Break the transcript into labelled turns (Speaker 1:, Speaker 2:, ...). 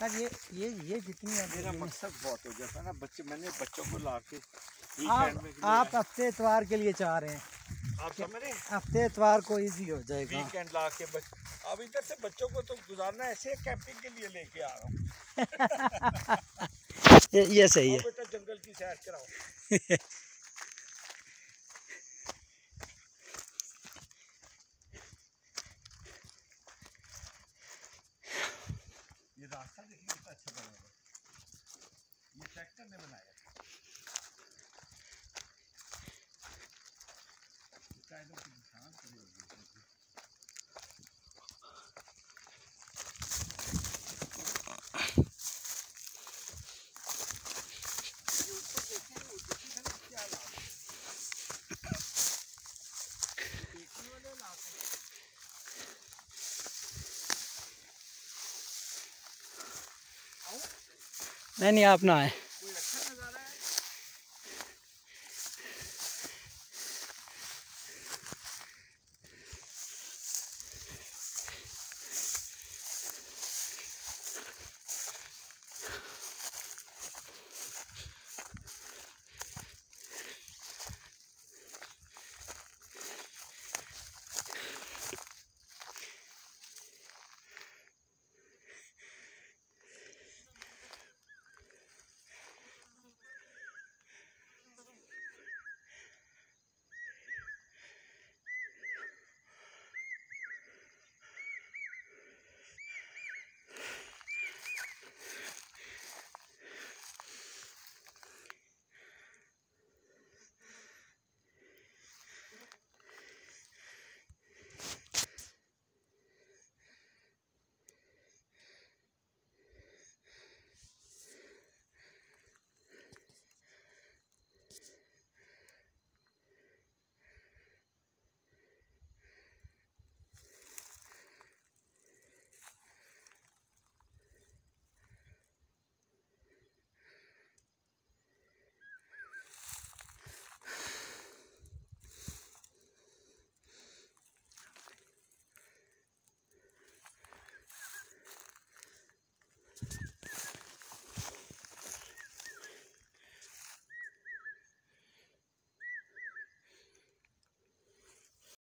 Speaker 1: Sir ये जितनी
Speaker 2: मेरा मकसद बहुत हो जाता है ना, मैंने बच्चों को ला के
Speaker 1: आप हफ्ते इतवार के लिए चाह रहे हैं,
Speaker 2: आप समझ रहे हैं,
Speaker 1: हफ्ते इतवार को इजी हो जाएगा।
Speaker 2: वीकेंड ला के अब इधर से बच्चों को तो गुजारना ऐसे कैंपिंग के लिए लेके आ रहा हूँ।
Speaker 1: ये सही है।
Speaker 2: बेटा जंगल की सैर कराओ। ये रास्ता देखिए कितना अच्छा बना है, ये ट्रैक्टर ने बनाया है। इसका एकदम शांत होगी।
Speaker 1: नहीं आप ना आए।